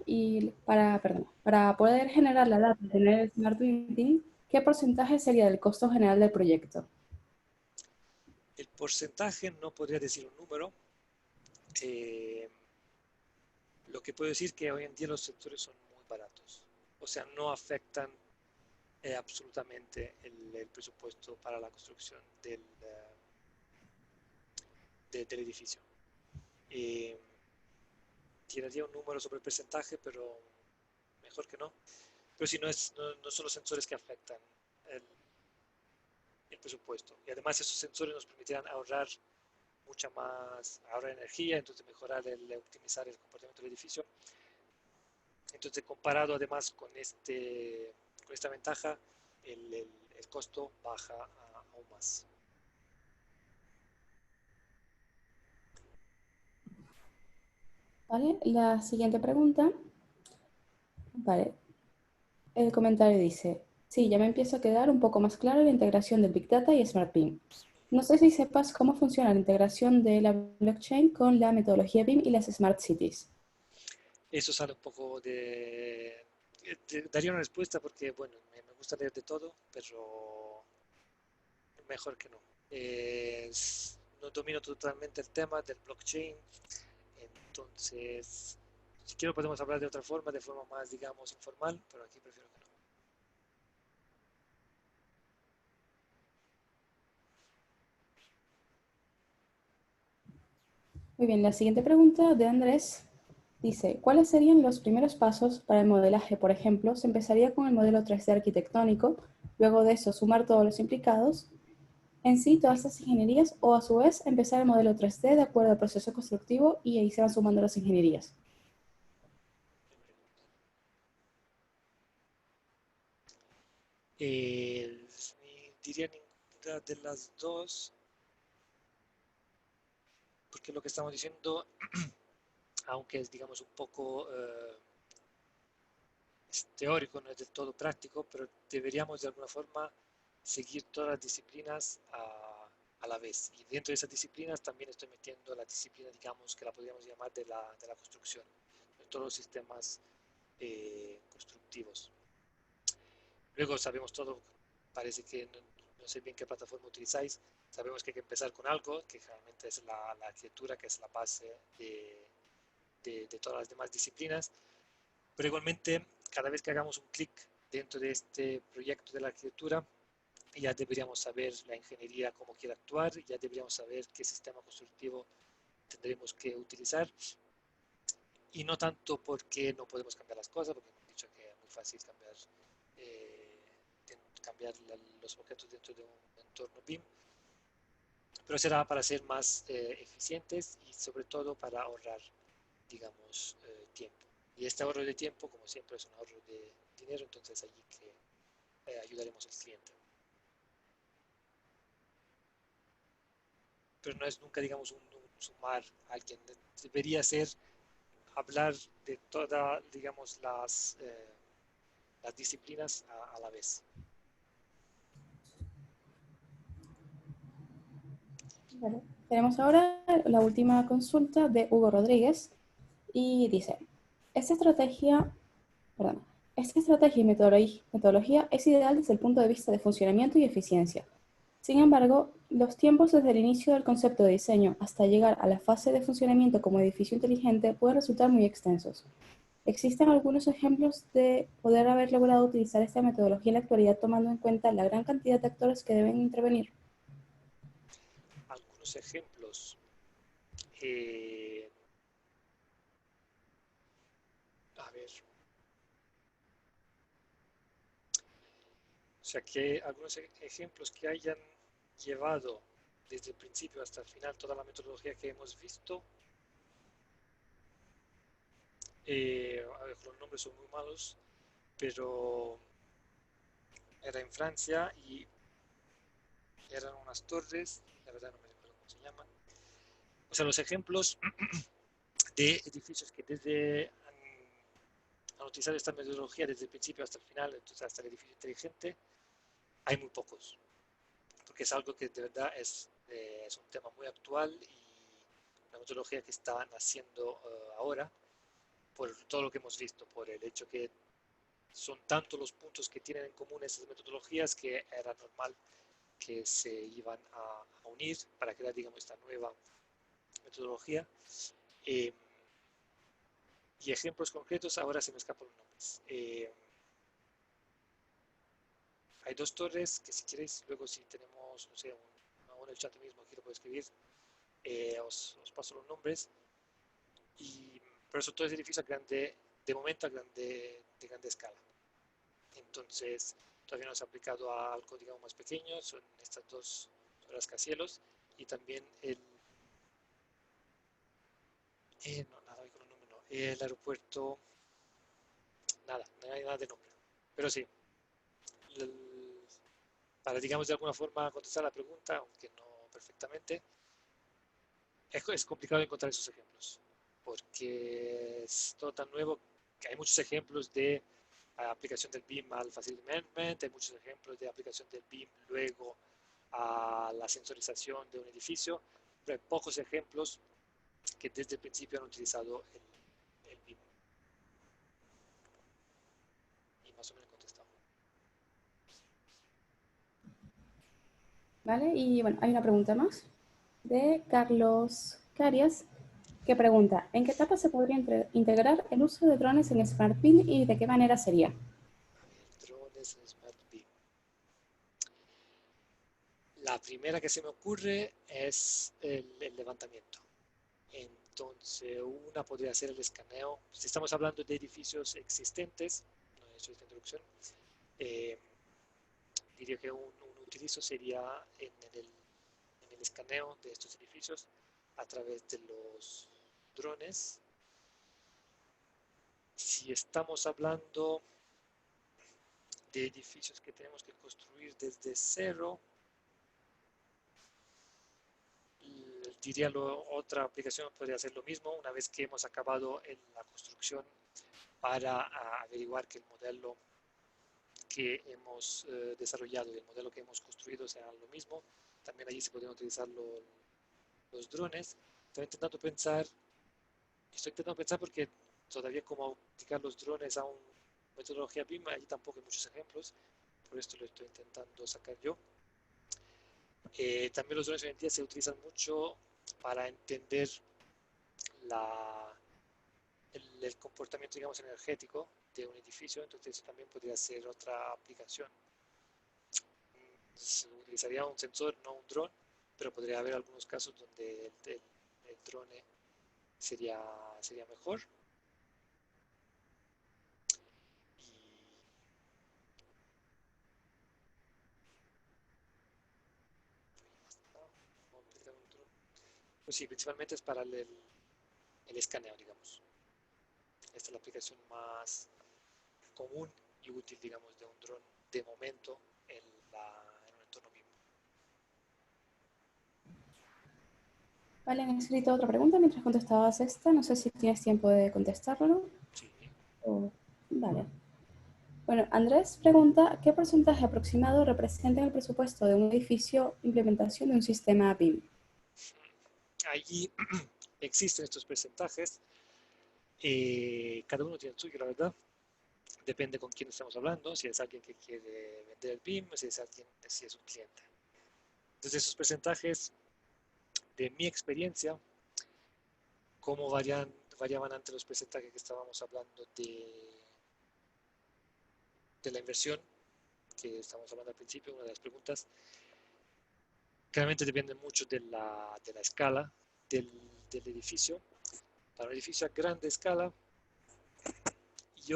para poder generar la data y tener el Smart Building, ¿qué porcentaje sería del costo general del proyecto? El porcentaje no podría decir un número. Eh, lo que puedo decir es que hoy en día los sensores son muy baratos. O sea, no afectan absolutamente el presupuesto para la construcción del edificio. Eh, tiraría un número sobre el porcentaje, pero mejor que no. Pero si no, no son los sensores que afectan el, el presupuesto. Y además esos sensores nos permitirán ahorrar energía, entonces mejorar optimizar el comportamiento del edificio. Entonces comparado además con esta ventaja, el costo baja aún más. ¿Vale? La siguiente pregunta, vale, el comentario dice, sí, ya me empieza a quedar un poco más claro la integración del Big Data y Smart BIM. No sé si sepas cómo funciona la integración de la blockchain con la metodología BIM y las Smart Cities. Eso sale un poco daría una respuesta porque, bueno, me gusta leer de todo, pero mejor que no. No domino totalmente el tema del blockchain, entonces, si quiero podemos hablar de otra forma, de forma más, digamos, informal, pero aquí prefiero que no. Muy bien, la siguiente pregunta de Andrés dice, ¿cuáles serían los primeros pasos para el modelaje? Por ejemplo, se empezaría con el modelo 3D arquitectónico, luego de eso sumar todos los implicados, en sí todas estas ingenierías, o a su vez empezar el modelo 3D de acuerdo al proceso constructivo y ahí se van sumando las ingenierías. Diría ninguna de las dos, porque lo que estamos diciendo, aunque es, digamos, un poco es teórico, no es del todo práctico, pero deberíamos de alguna forma seguir todas las disciplinas a la vez. Y dentro de esas disciplinas también estoy metiendo la disciplina, digamos, que la podríamos llamar de la construcción, de todos los sistemas constructivos. Luego sabemos todo, parece que no sé bien qué plataforma utilizáis, sabemos que hay que empezar con algo, que generalmente es la arquitectura, que es la base de todas las demás disciplinas, pero igualmente cada vez que hagamos un clic dentro de este proyecto de la arquitectura, ya deberíamos saber la ingeniería cómo quiere actuar, ya deberíamos saber qué sistema constructivo tendremos que utilizar, y no tanto porque no podemos cambiar las cosas, porque hemos dicho que es muy fácil eh, cambiar los objetos dentro de un entorno BIM, pero será para ser más eficientes y sobre todo para ahorrar, digamos, tiempo. Y este ahorro de tiempo, como siempre, es un ahorro de dinero, entonces allí que ayudaremos al cliente. Pero no es nunca, digamos, un sumar a alguien. Debería ser hablar de todas, digamos, las disciplinas a la vez. Vale. Tenemos ahora la última consulta de Hugo Rodríguez y dice, esta estrategia, perdón, esta estrategia y metodología es ideal desde el punto de vista de funcionamiento y eficiencia. Sin embargo, los tiempos desde el inicio del concepto de diseño hasta llegar a la fase de funcionamiento como edificio inteligente pueden resultar muy extensos. ¿Existen algunos ejemplos de poder haber logrado utilizar esta metodología en la actualidad tomando en cuenta la gran cantidad de actores que deben intervenir? Algunos ejemplos. Eh, a ver, o sea, que algunos ejemplos que hayan llevado desde el principio hasta el final toda la metodología que hemos visto. A ver, los nombres son muy malos, pero era en Francia y eran unas torres, la verdad no me recuerdo cómo se llaman. O sea, los ejemplos de edificios que han utilizado esta metodología desde el principio hasta el final, entonces hasta el edificio inteligente, hay muy pocos, porque es algo que de verdad es un tema muy actual y una metodología que está naciendo ahora por todo lo que hemos visto, por el hecho que son tantos los puntos que tienen en común esas metodologías que era normal que se iban a unir para crear, digamos, esta nueva metodología. Eh, y ejemplos concretos, ahora se me escapan los nombres. Hay dos torres que si queréis, luego si tenemos, no sé, o en el chat mismo aquí lo puedo escribir, os paso los nombres. Y, pero son todos edificios grande, de momento de grande escala. Entonces, todavía no se ha aplicado a algo, digamos, más pequeño, son estas dos rascacielos y también no, nada con el nombre, no, el aeropuerto, nada, no hay nada de nombre. Pero sí, el, para, digamos, de alguna forma contestar la pregunta, aunque no perfectamente, es complicado encontrar esos ejemplos, porque es todo tan nuevo que hay muchos ejemplos de aplicación del BIM al Facility Management, hay muchos ejemplos de aplicación del BIM luego a la sensorización de un edificio, pero hay pocos ejemplos que desde el principio han utilizado el BIM. Y más o menos contestado. ¿Vale? Y bueno, hay una pregunta más de Carlos Carias que pregunta, ¿en qué etapa se podría integrar el uso de drones en SmartBin y de qué manera sería? A ver, drones en Smart BIM. La primera que se me ocurre es el levantamiento. Entonces, una podría ser el escaneo. Si estamos hablando de edificios existentes, no he hecho esta introducción, eh, diría que un utilizo sería en el escaneo de estos edificios a través de los drones. Si estamos hablando de edificios que tenemos que construir desde cero, diría otra aplicación podría ser lo mismo una vez que hemos acabado en la construcción para averiguar que el modelo que hemos desarrollado y el modelo que hemos construido sean lo mismo. también allí se podrían utilizar los drones. Estoy intentando pensar porque todavía como aplicar los drones a una metodología BIM, allí tampoco hay muchos ejemplos, por esto lo estoy intentando sacar yo. También los drones hoy en día se utilizan mucho para entender el comportamiento, digamos, energético de un edificio, entonces eso también podría ser otra aplicación. Se utilizaría un sensor, no un dron, pero podría haber algunos casos donde el drone sería mejor. Pues sí, principalmente es para el escaneo, digamos. Esta es la aplicación más común y útil, digamos, de un dron de momento en un entorno BIM. Vale, han escrito otra pregunta mientras contestabas esta. No sé si tienes tiempo de contestarlo. Sí. Vale. Bueno, Andrés pregunta, ¿qué porcentaje aproximado representa en el presupuesto de un edificio implementación de un sistema BIM? Allí existen estos porcentajes. Cada uno tiene el suyo, la verdad. Depende con quién estamos hablando, si es alguien que quiere vender el BIM, si es un cliente. Entonces, esos porcentajes, de mi experiencia, cómo variaban ante los porcentajes que estábamos hablando de la inversión, que estábamos hablando al principio, una de las preguntas, claramente depende mucho de la escala del edificio. Para un edificio a grande escala, y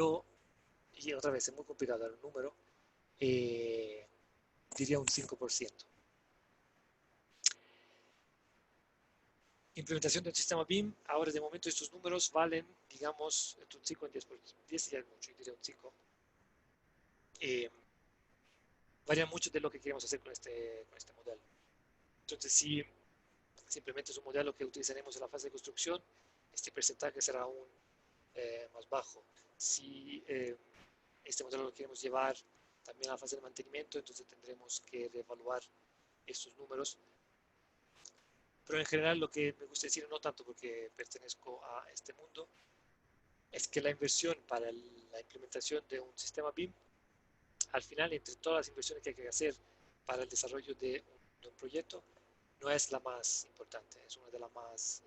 otra vez es muy complicado dar un número, diría un 5%. Implementación del sistema BIM, ahora de momento estos números valen, digamos, entre un 5 y un 10%. 10 ya es mucho, yo diría un 5. Varía mucho de lo que queremos hacer con este modelo. Entonces, si implementas es un modelo que utilizaremos en la fase de construcción, este porcentaje será aún más bajo. Si este modelo lo queremos llevar también a la fase de mantenimiento, entonces tendremos que reevaluar estos números. Pero en general lo que me gusta decir, no tanto porque pertenezco a este mundo, es que la inversión para la implementación de un sistema BIM, al final, entre todas las inversiones que hay que hacer para el desarrollo de un proyecto, no es la más importante, es una de las más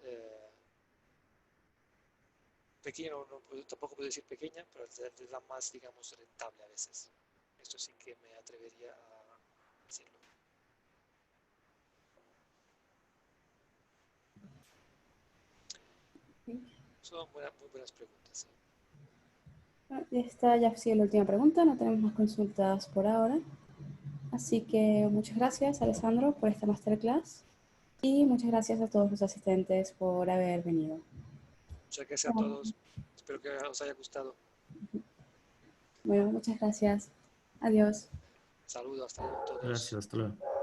pequeña, tampoco puedo decir pequeña, pero es de la más, digamos, rentable a veces. Esto sí que me atrevería a decirlo. Son muy buenas preguntas. ¿Sí? Esta ya ha sido la última pregunta, no tenemos más consultas por ahora. Así que muchas gracias, Alessandro, por esta masterclass y muchas gracias a todos los asistentes por haber venido. Muchas gracias a todos. Espero que os haya gustado. Bueno, muchas gracias. Adiós. Saludos, hasta luego a todos. Gracias, hasta luego.